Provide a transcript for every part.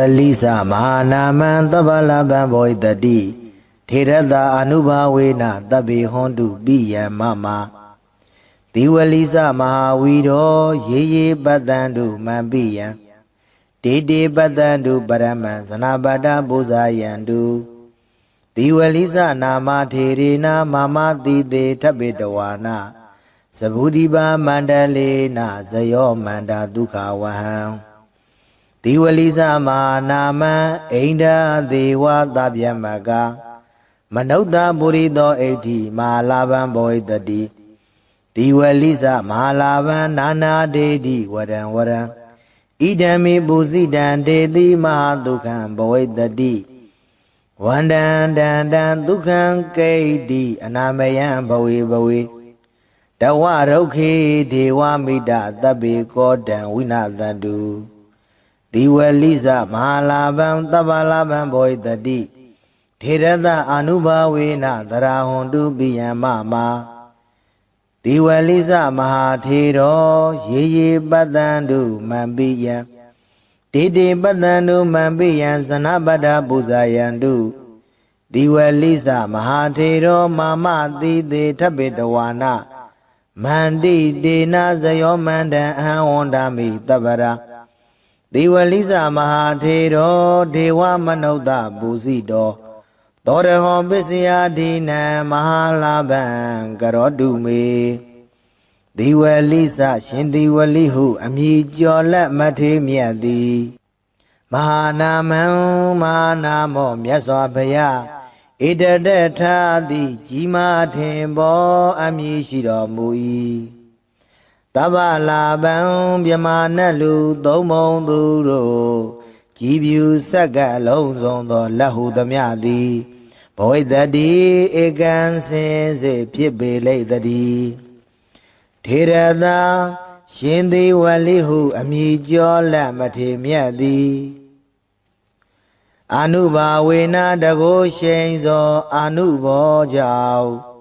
Lisa Mahanaman Tabalaban Boy the D Tirada Anubawena Tabi Hondu Biya Mama Lisa Mahawido Ye Badandu Mambiya Dede Badandu Baraman Sanabada Buzayandu Lisa Nama Tirina Mama Dide Tabidawana Sabudiba Mandalena Zayo Manda Duka Waham Lisa Manama Ainda Dewa Dabyamaga Manauda Burido 80 Malaban Boy the D Lisa Malaban Nana Dedi Wadan Idami Buzidan Dedi Mahadukan Boy the D Wandan Dan Dukan Kadi Anamayan Bowie Dawaroke Dewa Mida Dabi Godan Winadandu Lisa Mahalaban Tabalaban Boy the D Tirada Anubawena Darahondu Biyamama Lisa Mahatiro Ye Badandu Mambiya Dede Badandu Mambiya Sanabada Buzayandu Lisa Mahatiro Mama Dide Tabidawana Mandi Dena Zayo Manda Ahondami Tabara Lisa Mahatero Dewa Manoda Buzido Doreho Bisia Dina Mahalaban Garodume Lisa Shindi Walihu Amijola Matemiadi Mahanamo Myaswabaya Ida Tadi Jima Tembo Amishiro Mui Tabalaban Biamanalu Domon Duro Jibu Saga Lonzon Lahu Damiadi Boy Daddy Egan says a Pibe lay daddy Tirada Shindi Walihu Amijola Matemiadi Anuba Wena Dago Shenzo Anubo Jau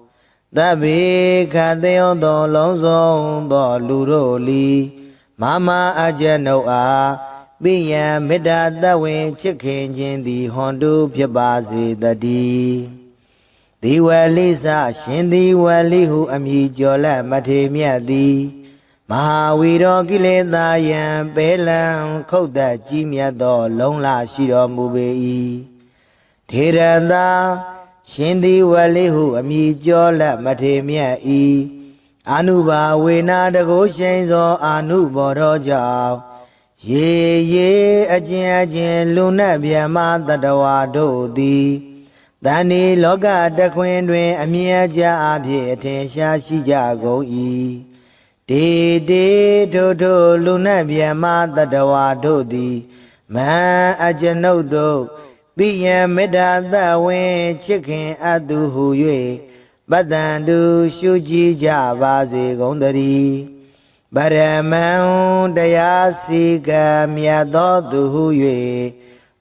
Dabi Kadeo do Lonzon do Luroli Mama Ajanoa Biya Mida Dawin Chicken Jindi Hondu Piabazi the D Lisa Shindi Walihu Amijola Matemiadi Mahawiro Gileda Yan Belan Koda Jimia do Longla Shiro Mubei Tiranda Shindi Walihu Amijola Matemia E Anuba Wena the Goshenzo Anubo Roja Ye Ajin Luna Biama Dadawa Dodi Dani Loga the Queen Amia Ja Abye Tensha Shija Go E De Toto Luna Biama Dadawa Dodi Ma Ajanodo Biya Meda the way chicken adu huye Badandu Shuji Javazi Gondari Baraman Dayasiga Miado Duhuye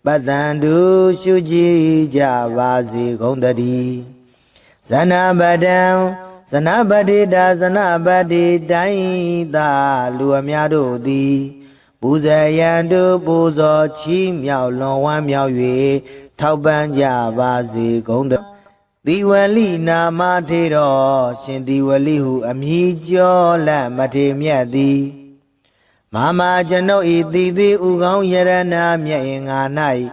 Badandu Shuji Javazi Gondari Zanabadi da Zanabadi Daida Luamiado di Buzayandu Buzo Chi Miao Long Wan Miao Yue Tauban Javazi Gonda Diwali Nama Tiro Shindi Walihu Amijo La Matemiadi Mama Jano Idi Ugong Yarana Mia Nai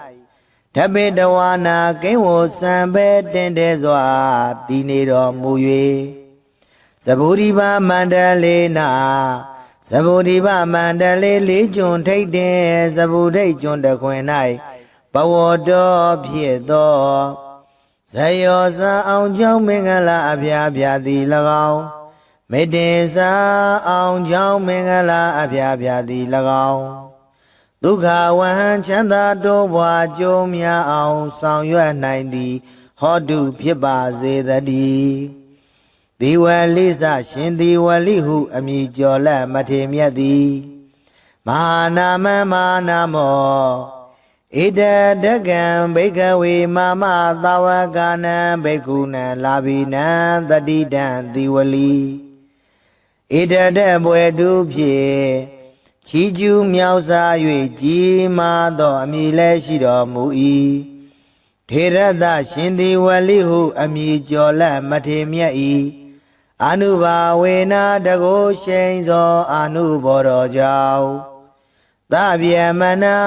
Tabedawana Kewo Sambe Dendezwa Dinero Muye Saburiba Mandalena Sabudiba Mandale Legion take de Sabude John the Quenai Bawodo Piedo Sayosa on John Mingala Abia di Lagao Medesa on John Mingala Abia di Lagao Duka Wan Chanda Dowa Jomia on Sang Yuan 90 Hodu Piba Zedadi Lisa Shindi Walihu Amijola Matemiadi Manamo Ida Dagan Bekawi Mama Dawagana Bekuna Labina Dadidan Diwali Ida Debwe Dupye ချီကျူးမြောက်စား၍ကြီးမားသောအမည်လည်းရှိတော်မူ၏ထေရသရှင်သည်ဝလိဟုအမည်ကျော်လက်မထေမြတ်၏အနုဘာဝေနတကိုရှိန်သောအနုဘောတော်ကြောင့်သဗျမနာ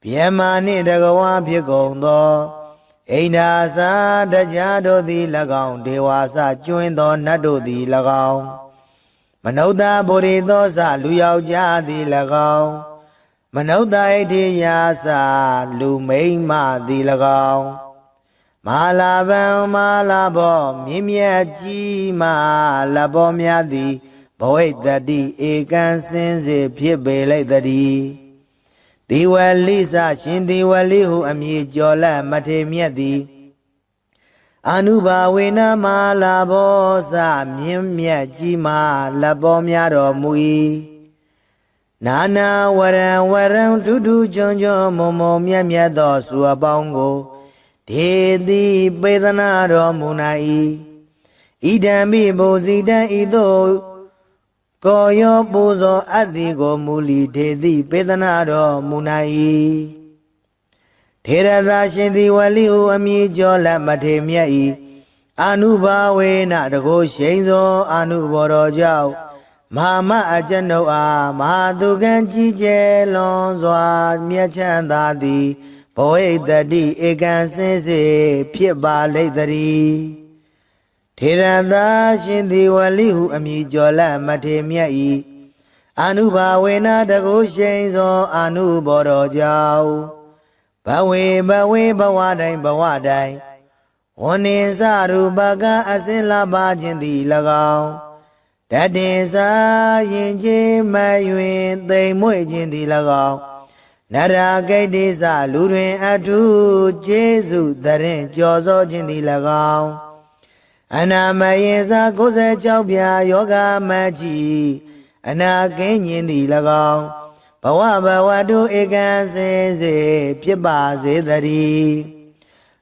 ဗျမနှင့်တကဝါဖြစ်ကုန်သောအိန္ဒာစာတရားတို့သည်၎င်းဒေဝါစကျွင်းသောနတ်တို့သည်၎င်းမနုဿဗုရိသောစလူယောက်ျားသည်၎င်းမနုဿဣတိယာစလူမိန်းမသည်၎င်းမဟာလာဗံမဟာလာဘောမြင့်မြတ်ကြီးမလဘောများသည်ဘဝိတ္တိဧကံစင်စေဖြစ်ပေလိုက်တည်းဒီဝလိစရှင်ဒီဝလိဟုအမည်ကျော်လက်မထေမြတ်သည်အနုဘာဝေနမဟာလာဘောစမြင့်မြတ်ကြီးမလဘောများတော်မူ၏နာနာဝရံဝရံထူးထူးချွန်ချွန်မုံမုံမြတ်မြတ်သောစုအပေါင်းကိုဒေတိပေသနာတော်မူနိုင်၏ဣဒံမိဘုဇိတံဤသို့ကိုယောပူဇော်အတ္တိကိုမူလီဒေတိပေသနာတော်မူနိုင်၏ထေရသရှင်သည်ဝလိဟုအမည်ကျော်လက်မထေမြတ်၏အနုဘာဝေနတကိုရှိန်သောအနုဘောတော်ကြောင့်မဟာမအကျွန်ုပ်အားမဟာသူကံကြီးကျယ်လွန်စွာမြတ်ချမ်းသာသည်ဘဝိတ္တိဧကံစင်စေဖြစ်ပါလိမ့်တည်းထေရသာရှင်သည်ဝလိဟုအမည်ကျော်လက်မထေမြတ်၏အနုဘာဝေနတကိုရှိန်သောအနုဘောတော်ကြောင့်ဘဝေဘဝတိုင်းဝန္နေစရူပကအစင်လာပါခြင်းသည်၎င်းတတေစာရင်ချင်းမယွင်သိမ်မွေ့ခြင်းသည်၎င်းနရာဂိတ္တိစလူတွင်အထုကျေးဇူးတရင်ကြော်စောခြင်းသည်၎င်းအနာမယေစာ96ပြာယောဂမကြီးအနာကင်းခြင်းသည်၎င်းဘဝတုဧကံစင်စေဖြစ်ပါစေတည်း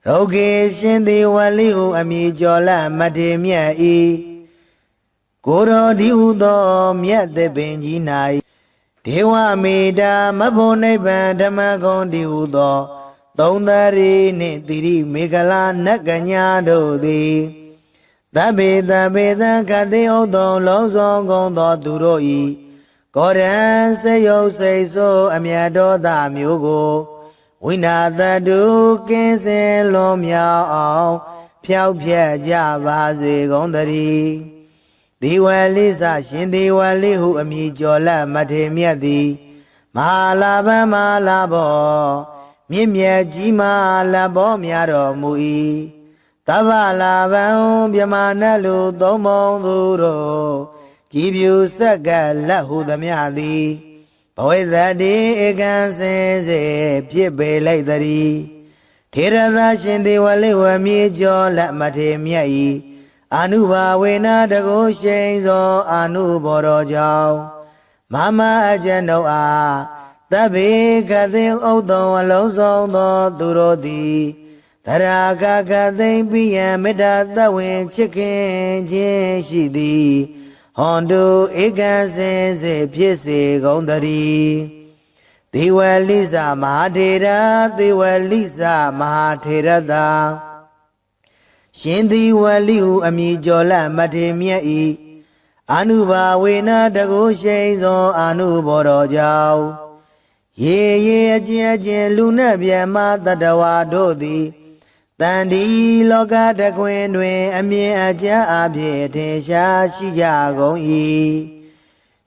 ရုဂေရှင်သည်ဝလိဟုအမည်ကျော်လက်မထေမြတ်၏ကိုယ်တော်ဒီဟုသောမြတ်သပင်ကြီး၌ဒေဝမေတ္တာမဖို့နိဗ္ဗာန်ဓမ္မဂုံဒီဟုသောသုံးသရီနှင့်တိရိမေခလာနတ်ကညာတို့သည်သဗ္ဗေသခတိဥသောလုံးစုံကုန်သောသူတို့၏ကောရံစေယုတ်စိတ်ဆိုးအမြတ်တော်သားမျိုးကိုဝိနာတတုကင်းစင်လွန်မြောက်အောင်ဖြောက်ဖြက်ကြပါစေကုန်သတည်းဒီဝလိစရှင်ဒီဝလိဟုအမည်ကျော်လက်မထေမြတ်သည်မဟာလာဗံမဟာလာဘောမြင့်မြတ်ကြီးမလဘောများတော်မူ၏သဗ္ဗလာဗံမြမနတ်လူသုံးပုံသူတို့ကြည်ဖြူစက္ကလက်ဟုသမျှသည်ဘဝိတ္တိဧကံစင်စေဖြစ်ပေလိုက်တည်းထေရသရှင်သည်ဝလိဝမြေကျော်လက်မထေမြတ်၏အနုဘာဝေနတကိုရှိန်သောအနုဘောတော်ကြောင့်မမအကျွန်ုပ်အားသဗ္ဗေကသိဥဒ္ဒံအလုံးစုံသောသူတို့သည်သရာကကသိမ့်ပိယံမေတ္တာသဝင်ချစ်ခင်ခြင်းရှိသည်ဟွန်တုဧကံစင်စေဖြစ်စေကုန်တည်းသေဝလိစမဟာထေရသေဝလိစမဟာထေရတာရှင်သေဝလိဟုအမည်ကျော်လက်မထေမြတ်၏အနုဘာဝေနတကိုရှိန်သောအနုဘောတော်ကြောင့်ရေအချင်းလူနှင့်မြတ်မတတဝါတို့သည်တန်ဒီလောကတကွင်တွင်အမြင်အကျအဖြစ်ထင်ရှားရှိကြကုန်၏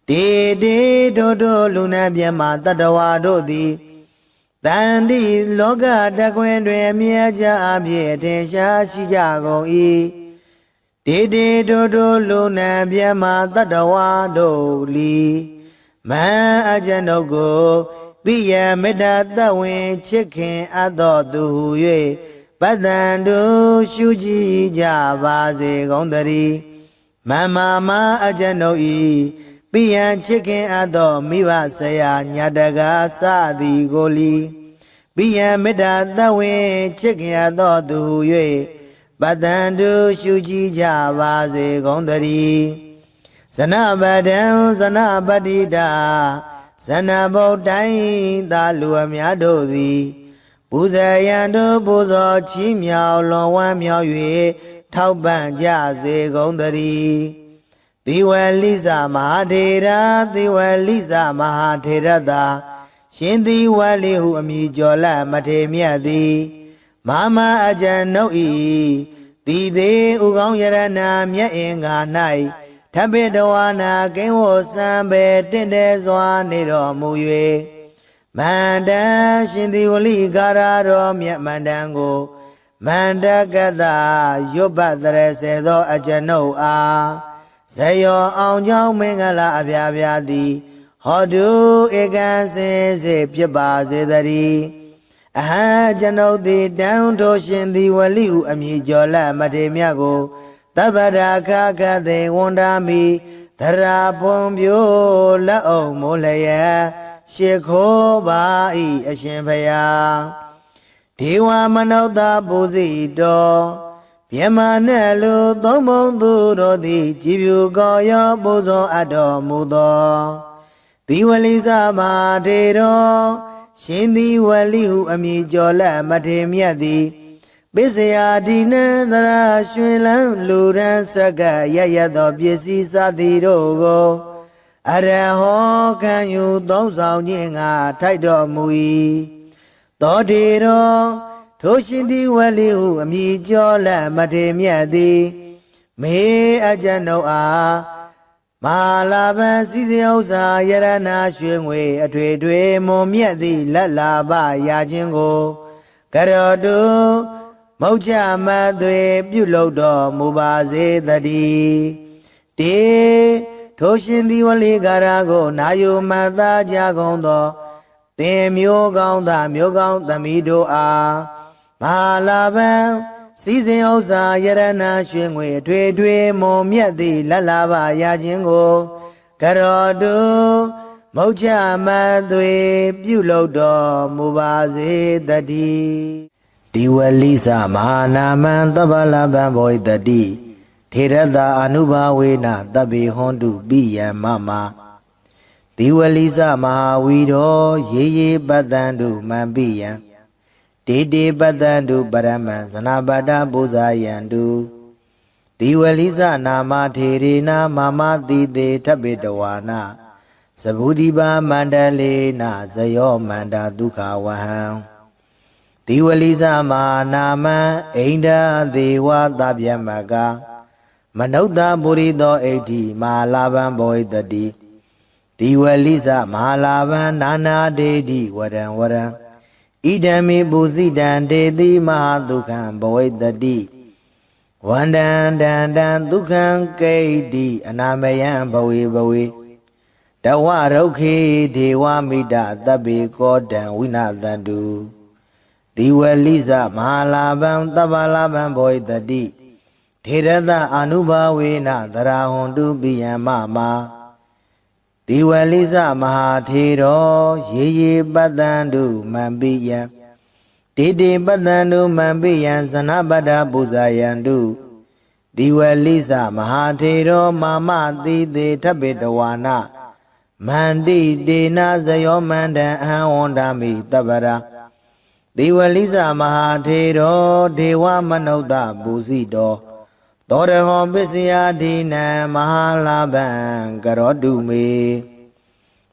တေတို့လူနှင့်မြတ်မတတဝါတို့သည်တန်ဒီလောကတကွင်တွင်အမြင်အကျအဖြစ်ထင်ရှားရှိကြကုန်၏တေတို့လူနှင့်မြတ်မတတဝါတို့လီမဟာအကျွန်ုပ်ကိုပိယမေတ္တာသဝင်ချစ်ခင်အပ်တော်သူဟု၍ပတ္တန်တို့ရှုကြည်ကြပါစေကုန်တည်းမမအကျွန်ုပ်ဤပိယံချစ်ခင်အပ်တော်မိဘဆရာညာတကားစသည်ကိုလီပိယံမေတ္တာသဝင်ချစ်ခင်အပ်တော်သူဟု၍ပတ္တန်တို့ရှုကြည်ကြပါစေကုန်တည်းဇနပဒံဇနပတိတာ ဇဏဗုဒ္ဓံသာလူအများတို့သည်ပူဇေယံတို့ပူဇော်ချီးမြှောက်လွန်ဝမ်းမြောက်၍ထောက်ပံ့ကြစေကုန်သတည်းသီဝလိစမဟာထေရသီဝလိစမဟာထေရသာရှင်သီဝလိဟုအမည်ကျော်လမထေမြတ်သည်မာမအကျဉ်နှုတ်ဤတည်သေးဥကောင်းယရဏမြတ်အင်္ဂါ၌ထပိတဝါနာကိဉ္ဝစံပေတင့်တယ်စွာနေတော်မူ၍မန္တရှင်သီဝလိကာရတော်မြတ်မန္တံကိုမန္တကတရွတ်ပတ်တရစေသောအကျဉ်နှုတ်အားဇယောအောင်ကြောင်းမင်္ဂလာအပြာပြာသည်ဟောတုဧကံစင်စေဖြစ်ပါစေတည်းအဟံကျွန်ုပ်သည်တန်ထိုးရှင်သီဝလိဟုအမည်ကျော်လမထေမြတ်ကိုတပ္ပရာခခသေဝန္ဒာမိသရာပွန်ပြိုးလက်အောင်မိုးလျက်ရှ िख ိုးပါ၏အရှင်ဖျားဒေဝမနုဿပူဇိတော်ပြမနဲ့လူသုံးပုံသူတို့သည်ကြည်ဖြူကောရောပူဇော်အပ်တော်မူသောသီဝလိစမဟာထေတော်ရှင်သီဝလိဟုအမည်ကျော်လမထေမြတ်သည်ပစ္စယဒီနံသရရွှင်လန်းလူရန်စက္ကရရသောပစ္စည်းစသည်တို့ကိုအရဟောခံယူသုံးဆောင်ခြင်းငါထိုက်တော်မူ၏သောထေတော်ထိုရှင်သီဝလိဟုအမည်ကျော်လမထေမြတ်သည်မေအကျဉ်ုပ်အားမဟာလာဘံစည်းစိမ်ဥစ္စာယရဏရွှေငွေအထွေထွေမွန်မြတ်သည့်လက်လာပရာခြင်းကိုကရောတုမုတ်ချမသွေပြုလုပ်တော်မူပါစေတည်းတေထိုရှင်သီဝလိကာရကိုနာယုမတ္တကြကုန်သောသင်မျိုးကောင်းသားမျိုးကောင်းသမီးတို့အားမဟာလာဘံစည်းစိမ်ဥစ္စာယရဏရွှေငွေအထွေထွေမွန်မြတ်သည့်လက်လာပရာခြင်းကိုကရောတုမုတ်ချမသွေပြုလုပ်တော်မူပါစေတည်းဒီဝလိစမဟာနာမံသဗ္ဗလဗံဘောဣတတိထေရတာအနုဘာဝေနတဗ္ဗေဟွန်တုပိယံမမဒီဝလိစမဟာဝီတော်ရေရေပတ္တံတုမံပိယံတေတေပတ္တံတုပရမံဇနပတ္တပူဇာယံတုဒီဝလိစနာမထေရေနမမတိတေထပိတဝါနာသဗုဒိပါမန္တလေနဇယောမန္တာဒုက္ခဝဟံဒီဝလိစမဟာနာမံအိန္ဒသေဝသဗျမကမနုဿပုရိသောဣဋ္ဌိမဟာလာဘံဘောဣတတိဒီဝလိစမဟာလာဘံနာနာဒေတိဝရံဝရံဣဒံမေပုစိတံတေတိမဟာဒုက္ခံဘဝိတတိဝန္တံတံတံဒုက္ခံကိဋ္တိအနာမယံဘဝေဘဝေတဝရုက္ခေဒေဝမိတသဗ္ဗေကောတံဝိနသန္တုဒီဝလိစမဟာလာဘံသဗ္ဗလာဘံဘောဣတတိထေရတအနုဘာဝေနသရဟွန်တုပိယံမမဒီဝလိစမဟာထေတော်ရေရေပတ္တံတုမံပိယံတေတေပတ္တံတုမံပိယံဇနပတ္တပူဇာယံတုဒီဝလိစမဟာထေတော်မာမတိတေထပိတဝါနာမန္တိတေနဇယောမန္တံအဟံဝန္ဒာမိတပ္ပရာဒီဝလိစမဟာထေတော်ဒေဝမနုဿပူဇိတော်သောရဟောပစ္စယဒီနံမဟာလာဘံကရောတုမေ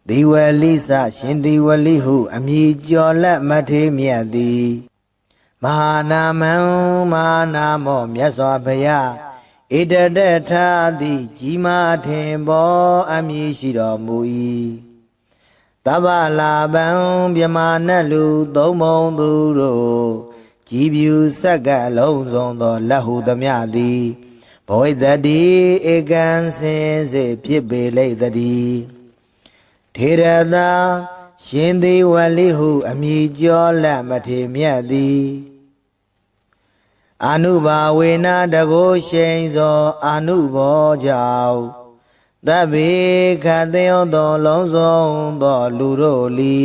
ဒီဝလိစရှင်ဒီဝလိဟုအမည်ကျော်လက်မထေမြတ်သည်မဟာနာမံမဟာနာမောမြတ်စွာဘုရားဣတတထာတိကြီးမားထင်ပေါ်အမည်ရှိတော်မူ၏တဗ္ဗလာဘံမြမနတ်လူသုံးပုံသူတို့ကြည်ဖြူဆက်ကလုံးစုံသောလက်ဟုသမျှသည်ဘောဣတတိဧကံစင်စေဖြစ်ပေလိမ့်တည်းထေရတာရှင်သီဝလိဟုအမည်ကျော်လက်မထေမြတ်သည်အနုဘာဝေနတကိုရှိန်သောအနုဘောကြောင့်သဗ္ဗေခတေယောသောလုံးစုံသောလူတို့လီ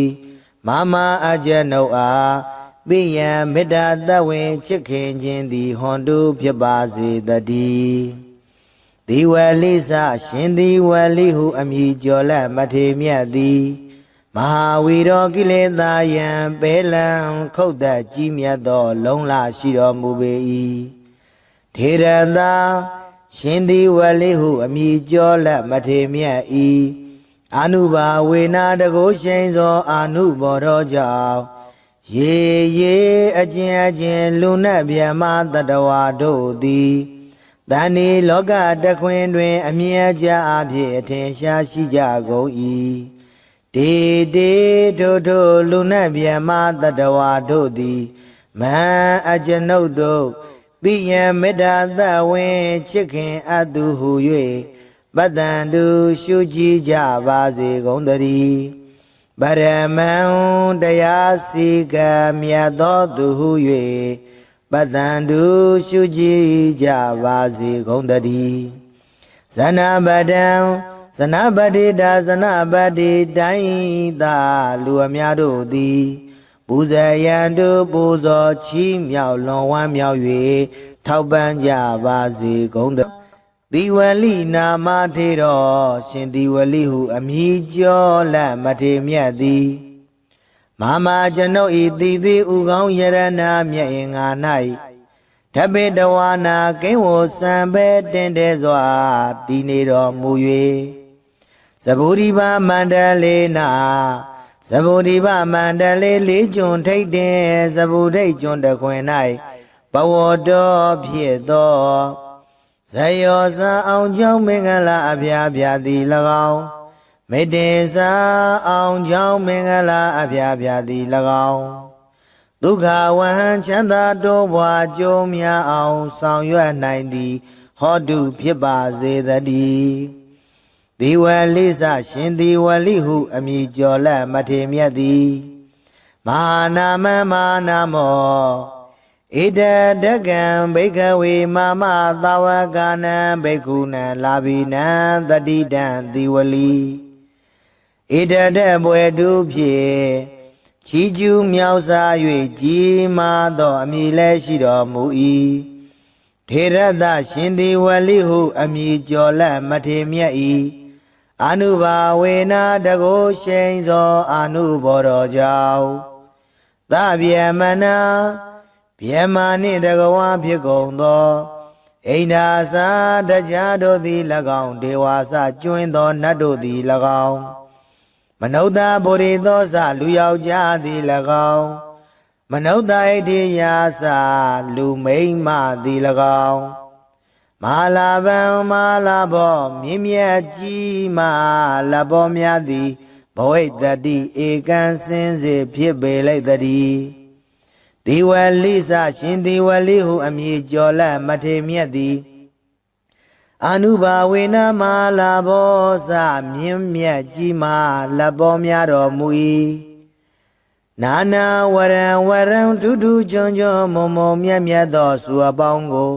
မမအကျဉ်ုပ်အားပိယံမေတ္တာတဝင်ချစ်ခင်ခြင်းသည်ဟွန်တုဖြစ်ပါစေတည်းဒီဝလိစရှင်ဒီဝလိဟုအမည်ကျော်လက်မထေမြတ်သည် မဟာဝီရောကိလေသာယံပေလံခုတ်သက်ကြီးမြတ်သောလုံးလရှိတော်မူပေ၏ထေရသာရှင်သည်ဝလိဟုအမိကျော်လက်မထေမြတ်၏အာနုဘာဝေနာတကုရှိန်သောအာနုဘောတော်ကြောင့်ရေရေအကျဉ်အကျဉ်လူနတ်ဗျမတတဝါတို့သည်တဏှိလောကတခွင်တွင်အမြဲကြအဖြစ်အထင်ရှားရှိကြကုန်၏တေတေထိုထိုလူနတ်ဗျမတတဝါတို့သည်မဟံအကျွန်ုပ်တို့ပိယံမေတ္တာသဝင်းချစ်ခင်အပ်သူဟု၍ပတ္တံတုရှုကြည်ကြပါစေကုန်သတည်းပရမံတရားစီကံမြတ်သောသူဟု၍ပတ္တံတုရှုကြည်ကြပါစေကုန်သတည်းဇနပတံဇနပတိတာဇနပတိတိုင်းသာလူအများတို့သည်ပူဇေယံတုပူဇော်ချီးမြှောက်လွန်ဝမ်းမြောက်၍ထောက်ပံ့ကြပါစေကုန်သသီဝလိနာမထေတော်ရှင်သီဝလိဟုအမည်ကျော်လက်မထေမြတ်သည်မာမကျွန်ုပ်ဤသီသီဥကောင်းယရဏမြတ်အင်္ဂါ၌ဓပေတဝါနာကိဝစံပဲတင်တဲစွာတည်နေတော်မူ၍သဗ္ဗုရိပါမန္တလေးနာသဗ္ဗုရိပါမန္တလေးလေးကျွန်းထိတ်တင်သဗ္ဗုဒိတ်ကျွန်းတခွင်၌ဘဝတော်ဖြစ်သောဇယောဇာအောင်ကြောင့်မင်္ဂလာအဖျားဖျားသည်၎င်းမေတ္တေစာအောင်ကြောင့်မင်္ဂလာအဖျားဖျားသည်၎င်းဒုက္ခဝဟံချမ်းသာတိုးပွားကြိုးများအောင်ဆောင်ရွက်နိုင်သည်ဟောတုဖြစ်ပါစေတည်းဒီဝလိစရှင်ဒီဝလိဟုအမည်ကျော်လက်မထေမြတ်သည်မဟာနာမမဟာနာမောဣဒတကံဘိကဝေမမသာဝကနံဘိက္ခုနံလာဘိနံတတိတံဒီဝလီဣဒတဘွယ်တုဖြင့်ချီးကျူးမြောက်စား၍ကြီးမားသောအမည်လည်းရှိတော်မူ၏ထေရသရှင်ဒီဝလီဟုအမည်ကျော်လက်မထေမြတ်၏အာနုဘာဝေနာတကုရှိန်သောအာနုဘောတော်ကြောင့်သဗျမနာဗျမနှင့်တကဝါဖြစ်ကုန်သောအိန္ဒာစာတရားတို့သည်၎င်းဒေဝါစကျွင်းသောနတ်တို့သည်၎င်းမနုဿဗုရိသောစလူယောက်ျားသည်၎င်းမနုဿဣတိယာစလူမိန်းမသည်၎င်းမဟာလာဗံမဟာလာဘောမြင့်မြတ်ကြီးမလဘောများသည်ဘဝိတ္တိဧကံစင်စေဖြစ်ပေလိုက်တည်းဒီဝလိစရှင်ဒီဝလိဟုအမည်ကျော်လက်မထေမြတ်သည်အာနုဘာဝေနမလာဘောစမြင့်မြတ်ကြီးမာလက်ပေါ်များတော်မူ၏နာနာဝရံဝရံထူးထူးချွန်ချွန်မုံမုံမြတ်မြတ်သောစုအပေါင်းကို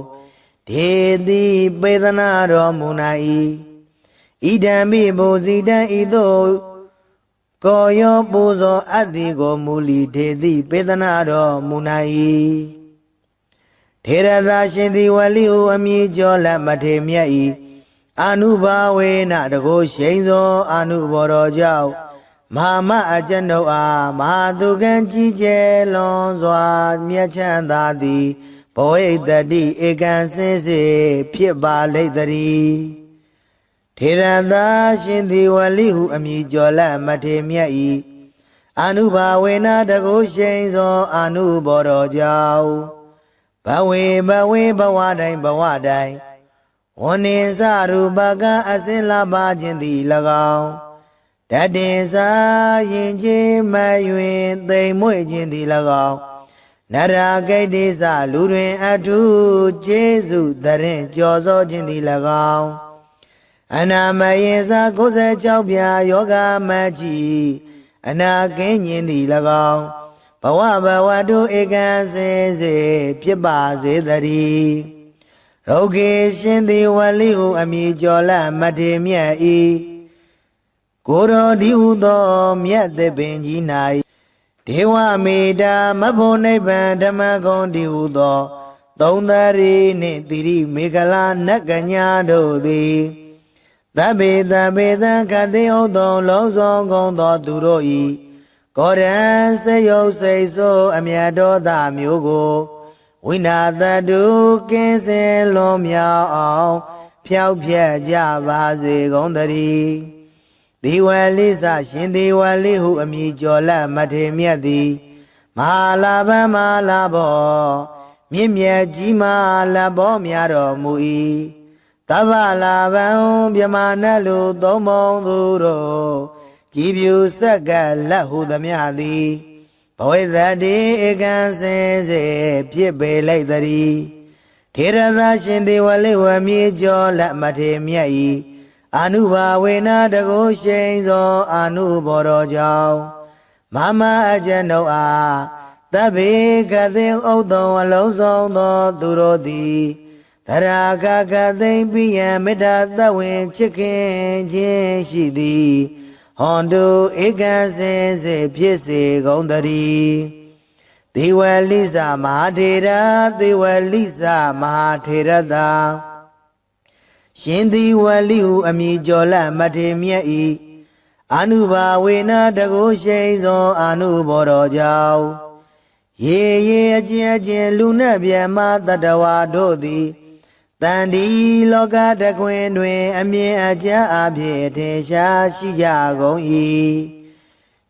ဒေတိပေသနာတော်မူနာ၏ဣဒံမိဘူဇိတံဤသို့ကိုယောပူဇော်အပ်သည်ကိုမူလီဒေတိပေသနာတော်မူနာ၏ထေရသာရှင်သည်ဝလိဟုအမည်ကျော်လက်မထေမြတ်၏အာနုဘာဝေနတကုရှိန်သောအာနုဘောတော်ကြောင့်မဟာမအကျွန်ုပ်အားမဟာသူကံကြီးကျယ်လွန်စွာမြတ်ချမ်းသာသည်ဘဝိတ္တိဧကံစင်စေဖြစ်ပါလိမ့်တည်းထေရသာရှင်သည်ဝလိဟုအမည်ကျော်လက်မထေမြတ်၏အာနုဘာဝေနတကုရှိန်သောအာနုဘောတော်ကြောင့်ဘဝေဘဝတိုင်းဘဝတိုင်းဝဏ္ဏင်္စရူပကအစင်လာပါခြင်းသည်၎င်းတတင်စာရင်ချင်းမယွင်သိမ်မွေ့ခြင်းသည်၎င်းနရဂိတ္တိစလူတွင်အထုကျေးဇူးတရင်ကြော်စောခြင်းသည်၎င်းအနာမယင်စာ96ပြာယောဂမကြီးအနာကင်းခြင်းသည်၎င်းဘဝတုဧကံစင်စေဖြစ်ပါစေတည်းရောဂေရှင်သည်ဝလိဟုအမည်ကျော်လက်မထေမြတ်၏ကိုရောဒီဟုသောမြတ်သစ်ပင်ကြီး၌ဒေဝမေတ္တာမဖို့နိဗ္ဗာန်ဓမ္မဂုံဒီဟုသောသုံးသရီနှင့်တိရိမေခလာနတ်ကညာတို့သည် သဗ္ဗေသဗ္ဗေသံခတိဥသောလုံးစုံကုန်သောသူတို့ဤကောရံစေယုတ်စိတ်ဆိုးအမြတ်တော်သားမျိုးကိုဝိနာတတုကင်းစင်လွန်မြောက်အောင်ဖြောက်ဖြက်ကြပါစေကုန်သတည်းဒီဝလိစရှင်ဒီဝလိဟုအမည်ကျော်လက်မထေမြတ်သည်မဟာလာဘမဟာလာဘောမြင့်မြတ်ကြီးမာလဘောများတော်မူ၏သဗ္ဗလာဘံမြမနတ်လူသုံးပုံသူတို့ကြည်ပြူဆက်ကလက်ဟုသမျှသည်ဘဝိသတိဧကံစင်စေဖြစ်ပေလိုက်တည်းထေရသရှင်သေဝလိဝမြေကျော်လက်မထေမြတ်၏အာနုဘာဝေနတကုရှိန်သောအာနုဘောတော်ကြောင့်မမအကျဉ်ုပ်အားသဗ္ဗေကသိဥဒ္ဒံအလုံးစုံသောသူတို့သည်သရာကကသိမ့်ပိယံမေတ္တာသဝေချစ်ခင်ခြင်းရှိသည်ဟွန်တုဧကံစင်စေဖြစ်စေကုန်တည်းဒေဝလိစမဟာထေရဒေဝလိစမဟာထေရတာရှင်ဒီဝလိဟုအမည်ကျော်လက်မထေမြတ်၏အာနုဘာဝေနတကုရှိန်သောအာနုဘောတော်ကြောင့်ရေရေအကျဉ်အကျဉ်လူနှင့်မြတ်မတတဝါတို့သည်တန်ဒီလောကတခွင်တွင်အမြင်အကျဉ်အဖြစ်ထင်ရှားရှိကြကုန်၏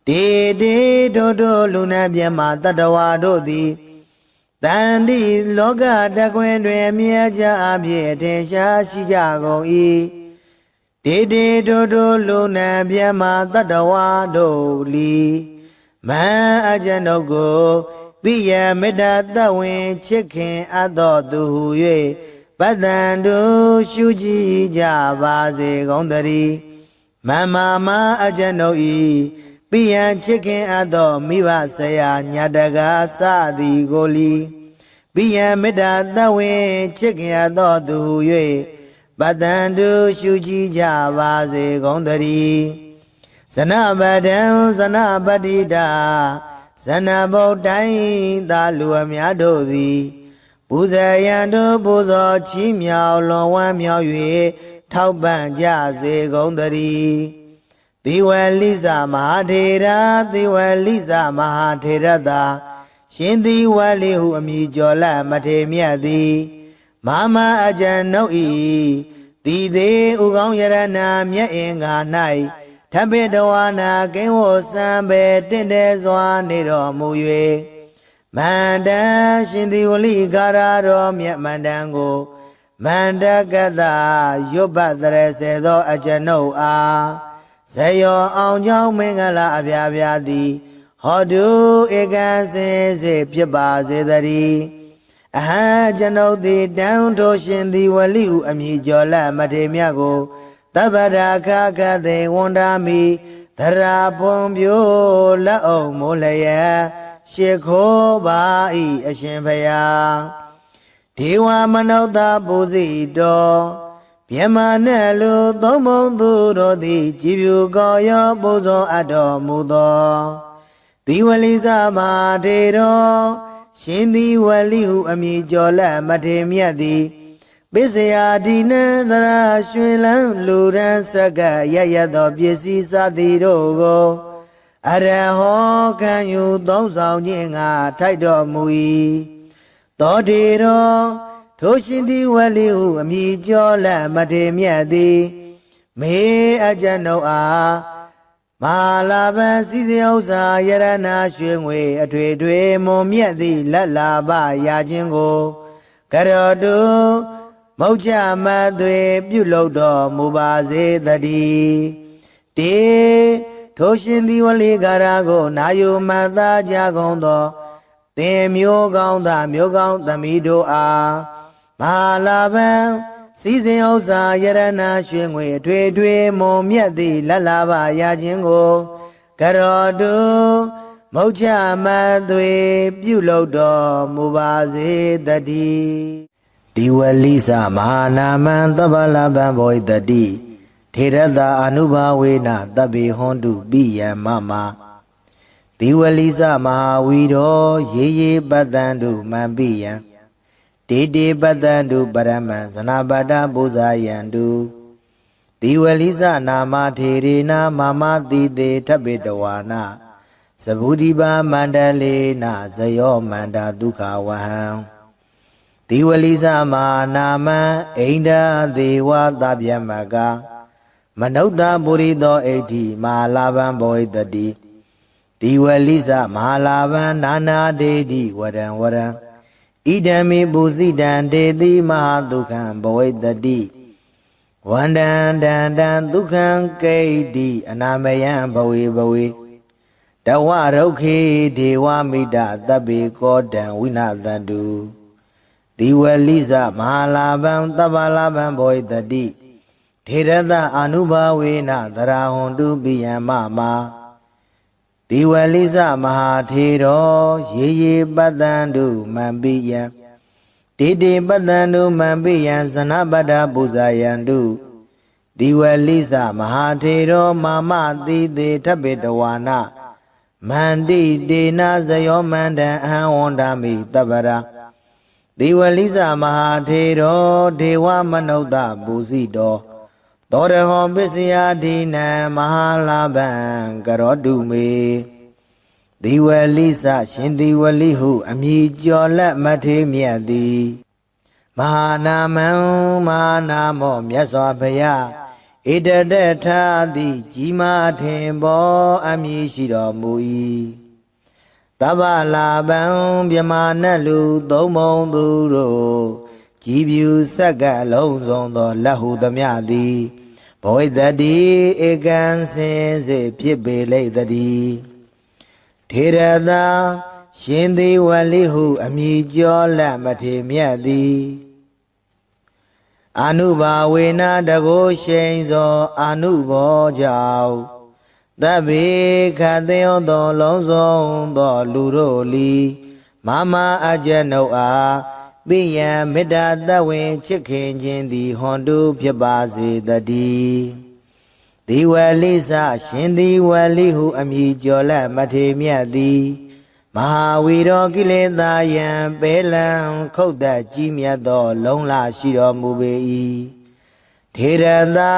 တေတေတို့လူနှင့်မြတ်မတတဝါတို့သည်တန်ဒီလောကတခွင်တွင်အမြင်အကျဉ်အဖြစ်ထင်ရှားရှိကြကုန်၏တေတေတို့လူနှင့်မြတ်မတတဝါတို့လီမန်အကျဉ်ုပ်ကိုပိယမေတ္တာသဝင်ချစ်ခင်အပ်သောသူဟု၍ပတ္တန်တို့ရှုကြည်ကြပါစေကုန်သတည်းမမမအကျဉ်ုပ်ဤပိယချစ်ခင်အပ်သောမိဘဆရာညာတကာစသည်ကိုလီပိယမေတ္တာသဝင်ချစ်ခင်အပ်သောသူဟု၍ပတ္တန်တို့ရှုကြည်ကြပါစေကုန်သတည်းဇနပဒံဇနပတိတာဇနဗုဒ္ဓိသာလူအများတို့သည်ပူဇေယံတို့ပူဇော်ချီးမြှောက်လွန်ဝမ်းမြောက်၍ထောက်ပံ့ကြစေကုန်သတည်းသေဝလိစမဟာထေရသေဝလိစမဟာထေရတာရှင်သေဝလိဟုအမည်ကျော်လက်မထေမြတ်သည်မမအကျဉ်ုပ်၏တိသေးဥကောင်းယရဏမြတ်အင်္ဂါ၌ထပိတဝါနာကိဝစံပေတင့်တယ်စွာနေတော်မူ၍မန္တန်ရှင်သေဝလိကာရတော်မြတ်မန္တန်ကိုမန္တကတရွတ်ပတ်တရစေသောအကျဉ်ုပ်အားဇယောအောင်ကြောင့်မင်္ဂလာအပြာပြာသည်ဟောတုဧကံစင်စေဖြစ်ပါစေတည်းအဟံကျွန်ုပ်သည်တန်ထိုရှင်သေဝလိဟုအမည်ကျော်လက်မထေမြတ်ကိုသဗ္ဗရာခခသေဝန္တာမိသရာပွန်ပြိုလက်အောင်မိုးလျက်ရှ िख ိုးပါ၏အရှင်ဖယားဒေဝမနုဿပူဇိတော်မြမနဲ့လူသုံးပုံသူတို့သည်ကြည်ဖြူကောရောပူဇော်အပ်တော်မူသောဒီဝလိစမထေတော်ရှင်ဒီဝလိဟုအမည်ကျော်လက်မထေမြတ်သည်ပိစယာဒီနံသရရွှေလန်းလူရန်စက္ကရရသောပစ္စည်းစသည်တို့ကိုအရဟောခံယူသုံးဆောင်ခြင်းငါထိုက်တော်မူ၏သောတေတော်ထိုရှင်ဒီဝလိဟုအမည်ကျော်လက်မထေမြတ်သည်မေအကျဉ်ုပ်အားမဟာလာဘစီစဥစ္စာယရဏရွှေငွေအထွေထွေမွန်မြတ်သည့်လက်လာပရာခြင်းကိုကရောတုမုတ်ချမသွေပြုလုပ်တော်မူပါစေတည်းတေထိုရှင်ဒီဝလိကာရကိုနာယုမတ်သားကြကုန်သောသင်မျိုးကောင်းသားမျိုးကောင်းသမီးတို့အားမဟာလာဘံစီစဉ်ဥစ္စာယရဏရွှေငွေအထွေထွေမွန်မြတ်သည့်လက်လာပါရခြင်းကိုကရောတုမုတ်ချမသွေပြုလုပ်တော်မူပါစေတည်းဒီဝလိစမဟာနာမံသဗ္ဗလဗံဘောဣတတိထေရတာအနုဘာဝေနတဗ္ဗေဟွန်တုပိယံမမဒီဝလိစမဟာဝီရောရေရေပတ္တံတုမံပိယံတေတေပတ္တံတုပရမံဇနာပတ္တပူဇာယံတု တိဝလိစနာမထေရေနာမာမတိတေထပိတဝါနာသဗုဒိပါမန္တလေနာဇယောမန္တာဒုက္ခဝဟံတိဝလိစမာနာမံအိန္ဒာဒေဝသဗျမကမနုဿပုရိသောဣဋ္ဌိမဟာလာဘံဘောဣတတိတိဝလိစမဟာလာဘံနာနာဒေတိဝရံဝရံဣဒံမိပုစိတံဒေတိမဟာဒုက္ခံဘောဣတတိဝန္တံတံတံဒုက္ခံကိဋ္တိအနာမယံဘဝေဘဝေတဝရုခေဒေဝမိတသဗ္ဗေကောတံဝိနာသန္တုတိဝလိစမဟာလာဘံသဗ္ဗလာဘံဘောဣတတိထေရသအာနုဘာဝေနသရဟွန်တုပိယံမမာတိဝလိစမဟာထေရောရေရေပတ္တန္တုမံပိယံတေတေပတ္တန္တုမံပိယံဇနပတ္ထပူဇာယံတုတိဝလိစမဟာထေရောမာမတိတေထပိတဝါနာမန္တိတေနဇယောမန္တံအဟံဝန္ဒာမိတပ္ပရာတိဝလိစမဟာထေရောဒေဝမနုဿပူဇိတောသောရဟောပစ္စယဒိနံမဟာလာဘံကရောတုမေတိဝလိစရှင်တိဝလိဟုအမည်ကျော်လက်မထေမြတ်သည်မဟာနာမံမဟာနာမောမြတ်စွာဘုရားဣတတထာတိကြီးမားထင်ပေါ်အမည်ရှိတော်မူ၏သဗ္ဗလာဘံမြမနတ်လူသုံးမုံသူတို့ကြည်ပြူဆက်ကလုံးစုံသောလက်ဟုသမျှသည်ဘောဣတတိဧကံစင်စေဖြစ်ပေလိမ့်တည်းထေရသာရှင်သေဝလိဟုအမည်ကျော်လက်မထေမြတ်သည်အာနုဘာဝေနတကိုရှိန်သောအာနုဘောကြောင့်သဗ္ဗေခသေယောသောလုံးစုံသောလူတို့လီမမအကျနုအားပိယံမေတ္တာတဝင်ချစ်ခင်ခြင်းသည်ဟွန်တုဖြစ်ပါစေတည်းဒီဝလိစရှင်ဒီဝလိဟုအမည်ကျော်လက်မထေမြတ်သည်မဟာဝီရောကိလေသာယံပေလံခုတ်သက်ကြီးမြတ်သောလုံးလရှိတော်မူပေ၏ထေရသာ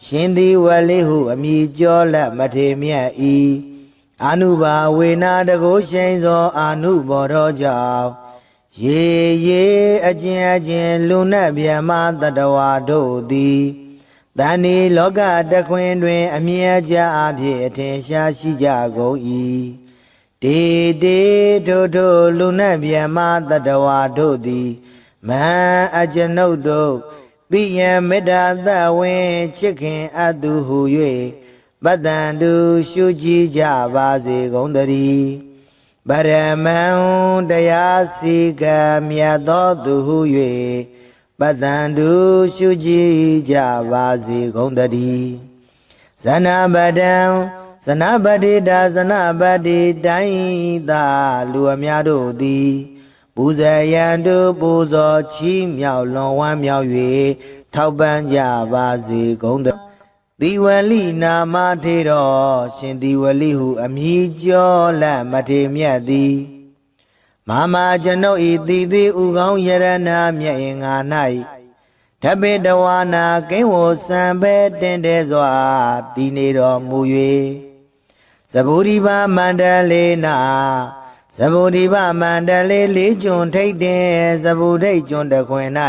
ရှင်ဒီဝလိဟုအမည်ကျော်လက်မထေမြတ်၏အာနုဘာဝေနာတကိုရှိန်သောအာနုဘောတော်ကြောင့်ရေရေအကျဉ်လူနတ်ဗျမတတဝါတို့သည်တဏီလောကတခွင်တွင်အမြဲကြအဖြစ်အထင်ရှားရှိကြကုန်၏တေတေထိုထိုလူနတ်ဗျမတတဝါတို့သည်မဟံအကျွန်ုပ်တို့ပိယံမေတ္တာသဝင်ချစ်ခင်အပ်သူဟု၍ပတ္တန္တုရှုကြည်ကြပါစေကုန်တည်းပရမံတရားစီကံမြတ်သောသူဟု၍ပတ္တန္တုရှုကြည်ကြပါစေကုန်တည်းဇနပတံဇနပတိတာဇနပတိတိုင်းသာလူအများတို့သည်ပူဇေယံတုပူဇော်ချီးမြှောက်လွန်ဝမ်းမြောက်၍ထောက်ပံ့ကြပါစေကုန်တည်းတိဝလိနာမထေရောရှင်တိဝလိဟုအမည်ကျော်လက်မထေမြတ်သည်မမကျွန်ုပ်ဤတိတိဥကောင်းယရဏမြတ်င်္ဂါ၌ထပိတဝါနာကိဝစံပဲတင်တဲစွာတည်နေတော်မူ၍သဗ္ဗုဒိဗမန္တလေနာသဗ္ဗုဒိဗမန္တလေလေးကျွန်းထိတ်တင်သဗ္ဗုဒိတ်ကျွန်းတခွင်၌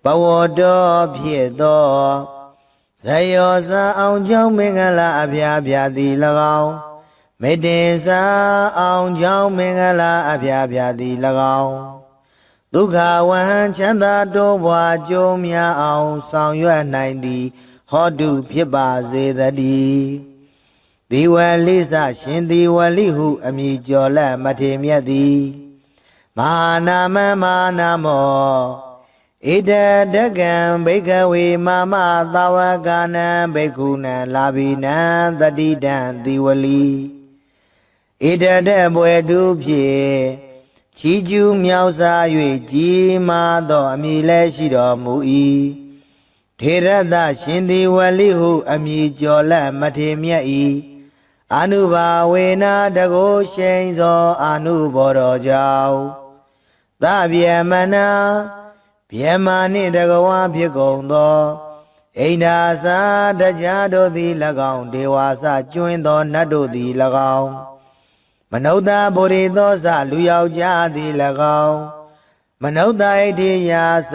ဘဝတော်ဖြစ်သောဇယောဇာအောင်ကြောင့်မင်္ဂလာအဖျားဖျားသည်၎င်းမေတ္တင်စာအောင်ကြောင့်မင်္ဂလာအဖျားဖျားသည်၎င်းဒုက္ခဝဟံချမ်းသာတိုးပွားကြိုးများအောင်ဆောင်ရွက်နိုင်သည်ဟောတုဖြစ်ပါစေတည်းဒီဝလိစရှင်ဒီဝလိဟုအမည်ကျော်လက်မထေမြတ်သည်မဟာနာမမဟာနာမောဣဒဒကံဘိကဝေမမသာဝကနံဘိက္ခုနံလာဘိနံတတိတံတိဝလိဣဒဒဘွယ်တုဖြင့်ချီးကျူးမြောက်စား၍ကြီးမားသောအမည်လည်းရှိတော်မူ၏ထေရသရှင်တိဝလိဟုအမည်ကျော်လက်မထေမြတ်၏အာနုဘာဝေနာတကိုရှိန်သောအာနုဘောတော်ကြောင့်သဗ္ဗယမနာဗျမနှင့်တကဝါဖြစ်ကုန်သော အိန္ဒာစာတရားတို့သည်၎င်းဒေဝါစကျွင်းသောနတ်တို့သည်၎င်းမနုဿဗုရိသောစလူယောက်ျားသည်၎င်းမနုဿဣတိယာစ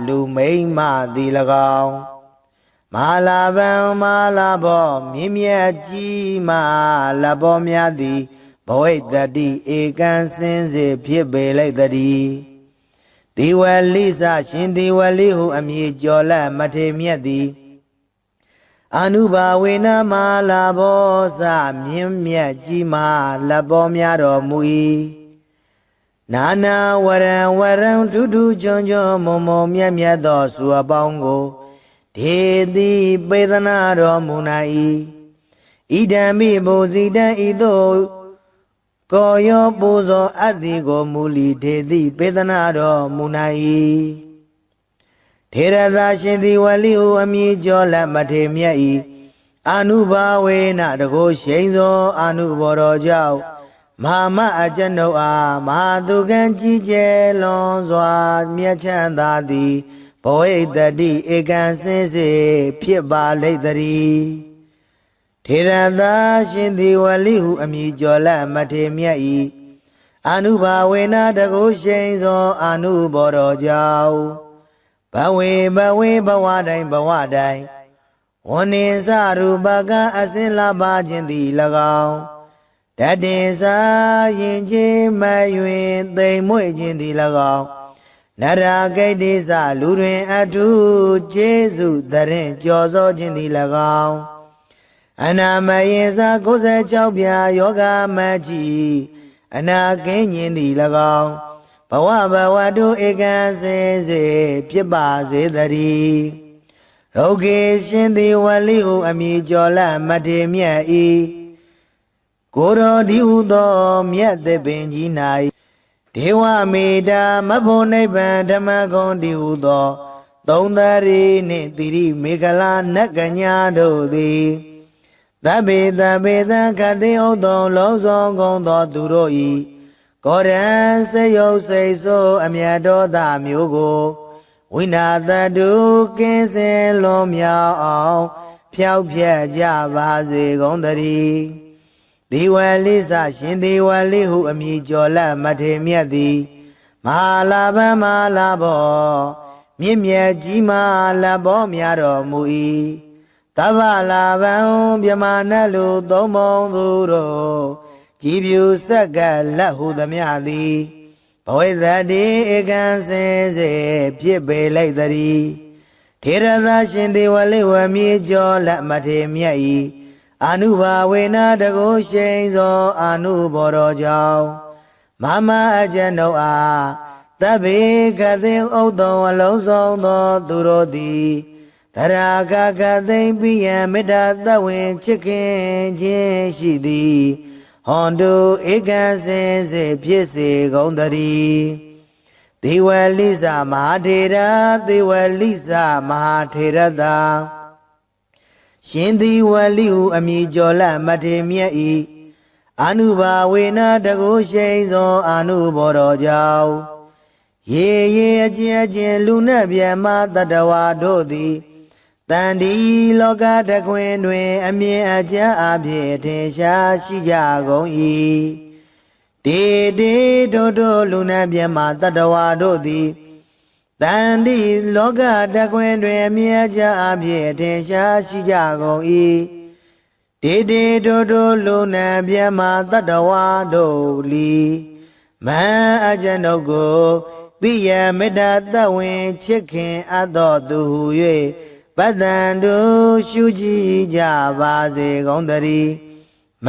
လူမိန်းမသည်၎င်းမဟာလာဗံမဟာလာဘောမြင့်မြတ်ကြီးမဟာလဘောများသည်ဘဝိတ္တိဧကံစင်စေဖြစ်ပေလိုက်တည်းဒီဝလိစရှင်ဒီဝလိဟုအမည်ကျော်လက်မထေမြတ်သည်အနုဘာဝေနမဟာလာဘောစမြင့်မြတ်ကြီးမဟာလဘောများတော်မူ၏နာနာဝရံဝရံထူးထူးချွန်ချွန်မုံမုံမြတ်မြတ်သောစုအပေါင်းကိုဒေတိပေသနာတော်မူနာ၏ဣဒံမိဘုဇိတံဤသို့ကိုယောပူဇော်အပ်သည်ကိုမူလီဒေတိပေသနာတော်မူနာ၏ထေရသာရှင်သည်ဝလိဟုအမည်ကျော်လက်မထေမြတ်၏အနုဘာဝေနတကိုရှိန်သောအနုဘော်တော်ကြောင့်မဟာမအကျွန်ုပ်အားမဟာသူကံကြီးကျယ်လွန်စွာမြတ်ချမ်းသာသည်ဘဝိတ္တိဧကံစင်စေဖြစ်ပါလိမ့်တည်းထေရသာရှင်သည်ဝလိဟုအမည်ကျော်လက်မထေမြတ်၏အနုဘာဝေနတကိုရှိန်သောအနုဘော်တော်ကြောင့်ဘဝေဘဝတိုင်းဝန္နေစရူပကအစင်လာပါခြင်းသည်၎င်းတတေစာရင်ချင်းမယွင်သိမ်မွေ့ခြင်းသည်၎င်းနရာဂိတ္တိစလူတွင်အထုကျေးဇူးတရင်ကြော်စောခြင်းသည်၎င်းအနာမယေစ96ပြာယောဂမကြီးအနာကင်းခြင်းသည်၎င်းဘဝတုဧကံစေစေဖြစ်ပါစေတည်းရုဂေရှင်သည်ဝလိဟုအမည်ကျော်လက်မထေမြတ်၏ကိုယ်တော်ဒီဟုသောမြတ်သစ်ပင်ကြီး၌ဒေဝမေတ္တာမဖို့နိဗ္ဗာန်ဓမ္မဂုံဒီဟုသောသုံးသရီနှင့်တိရိမေခလာနတ်ကညာတို့သည်သဗ္ဗေသခတိဥသောလုံးစုံကုန်သောသူတို့၏ကောရံစေယုတ်စိတ်ဆိုးအမြတ်တော်သားမျိုးကိုဝိနာတတုကင်းစင်လွန်မြောက်အောင်ဖျောက်ဖျက်ကြပါစေကုန်သတည်းဒီဝလိစရှင်ဒီဝလိဟုအမည်ကျော်လက်မထေမြတ်သည်မဟာလာဗံမဟာလာဘောမြင့်မြတ်ကြီးမဟာလဘောများတော်မူ၏သဗ္ဗလာဗံမြမနတ်လူသုံးပုံသူတို့ကြည်ဖြူစက္ကလက်ဟုသမျှသည်ဘဝိတ္တိဧကံစင်စေဖြစ်ပေလိုက်တည်းထေရသာရှင်ဒီဝလိဝမည်ကျော်လက်မထေမြတ်၏အနုဘာဝေနတကိုရှိန်သောအနုဘော်တော်ကြောင့်မမအကျွန်ုပ်အားသဗ္ဗေကသိဥဒ္ဓံအလုံးစုံသောသူတို့သည်သရာကသိမ့်ပိယံမေတ္တာသဝင်ချစ်ခင်ခြင်းရှိသည်ဟွန်တုဧကံစင်စေဖြစ်စေကုန်တည်းဒေဝလိစမဟာထေရဒေဝလိစမဟာထေရသာရှင်ဒီဝလိဟုအမည်ကျော်လက်မထေမြတ်၏အနုဘာဝေနတကိုရှိန်သောအနုဘော်တော်ကြောင့်ရေအချင်းလူနှင့်မြတ်မတတဝါတို့သည်တန်ဒီလောကတခွင်တွင်အမြင်အကျဉ်းအဖြစ်ထင်ရှားရှိကြကုန်၏တေတို့လူနှင့်မြတ်မတတဝါတို့သည်တန်ဒီလောကတခွင်တွင်အမြင်အကျဉ်းအဖြစ်ထင်ရှားရှိကြကုန်၏တေတို့လူနှင့်မြတ်မတတဝါတို့လီမံအကျွန်ုပ်ကိုပိယမေတ္တာသဝင်ချစ်ခင်အပ်သောသူဟု၍ပတ္တန်တို့ရှုကြည်ကြပါစေကုန်တည်းမ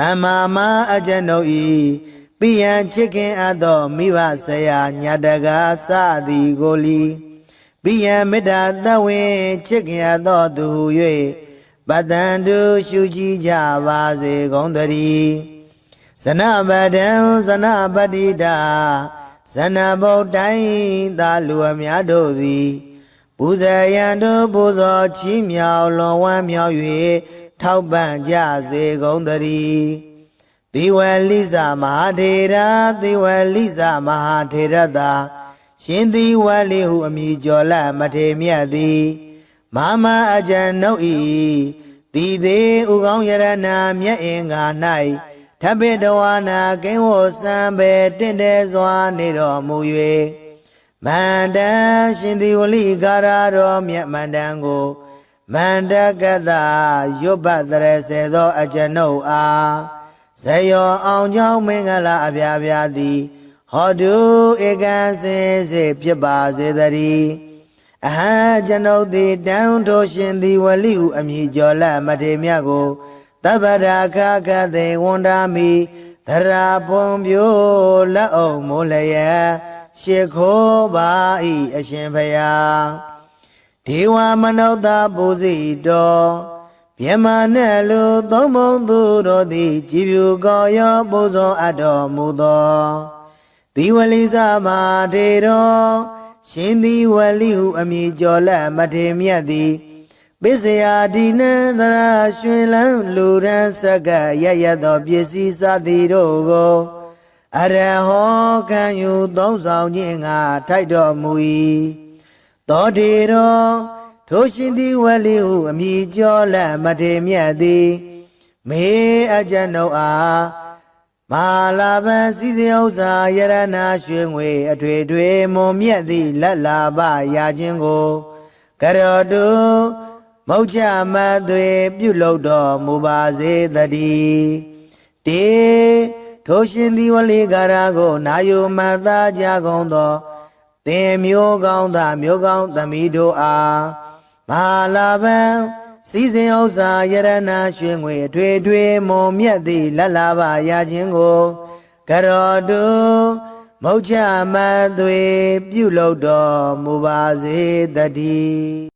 မအကျွန်ုပ်၏ပိယံချစ်ခင်အပ်သောမိဘဆရာညတကာစသည်ကိုလီပိယံမေတ္တာသဝင်ချစ်ခင်အပ်သောသူဟု၍ပတ္တန်တို့ရှုကြည်ကြပါစေကုန်တည်းဇနပဒံဇနပတိတာဇနဗုဒ္ဓိုင်းသာလူအများတို့သည်ပူဇေယံတို့ပူဇော်ချီးမြှောက်လွန်ဝမ်းမြောက်၍ထောက်ပံ့ကြစေကုန်တည်းသေဝလိစမဟာထေရသေဝလိစမဟာထေရသာရှင်သေဝလိဟုအမည်ကျော်လက်မထေမြတ်သည်မ မာမအကျဉ်နှုတ်ဤတိသေးဥကောင်းယရနာမြတ်အင်္ဂါ၌ထပ်ပိတဝါနာကိဝစံပေတင့်တဲစွာနေတော်မူ၍မန္တရှင်သည်ဝလိကာရတော်မြတ်မန္တန်ကိုမန္တကတရွတ်ပတ်တရစေသောအကျဉ်နှုတ်အားဇယောအောင်ကြောင်းမင်္ဂလာအပြာပြာသည်ဟောတုဧကံစင်စေဖြစ်ပါစေတည်းအဟံကျွန်ုပ်သည်တန်ထိုးရှင်သည်ဝလိဟုအမည်ကျော်လက်မထေမြတ်ကိုတပ္ပရာခခသိဝန္ဒာမိသရာပွန်ပြိုးလက်အောင်မိုးလျက်ရှ िख ိုးပါ၏အရှင်ဘုရားဒေဝမနုဿပူဇိတော်မြမနဲ့လူသုံးဘုံသူတို့သည်ကြည်ဖြူကောရောပူဇော်အပ်တော်မူသောဒီဝလိစမာထေတော်ရှင်သည်ဝလိဟုအမည်ကျော်လက်မထေမြတ်သည်ပစ္စယဒီနံသရရွှင်လန်းလူရန်စက္ကရရသောပစ္စည်းစသည်တို့ကိုအရဟောခံယူသုံးဆောင်ခြင်းငါထိုက်တော်မူ၏သောထေတော်ထိုရှင်သည်ဝလိဟုအမည်ကျော်လက်မထေမြတ်သည်မေအကျဉ်ုပ်အားမဟာလာဘစည်းစိမ်ဥစ္စာယရနာရွှေငွေအထွေထွေမွန်မြတ်သည့်လက်လာပရာခြင်းကိုကရောတုမုတ်ချမသွေပြုလုပ်တော်မူပါစေတည်းတေထိုရှင်သည်ဝလိကာရကိုနာယုမတ်သားကြကုန်သောသင်မျိုးကောင်းသားမျိုးကောင်းသမီးတို့အားမဟာလာဘစည်းစိမ်ဥစ္စာယရနာရွှေငွေအထွေထွေမွန်မြတ်သည့်လက်လာပါရခြင်းကိုကရောတုမုတ်ချမသွေပြုလုပ်တော်မူပါစေတည်း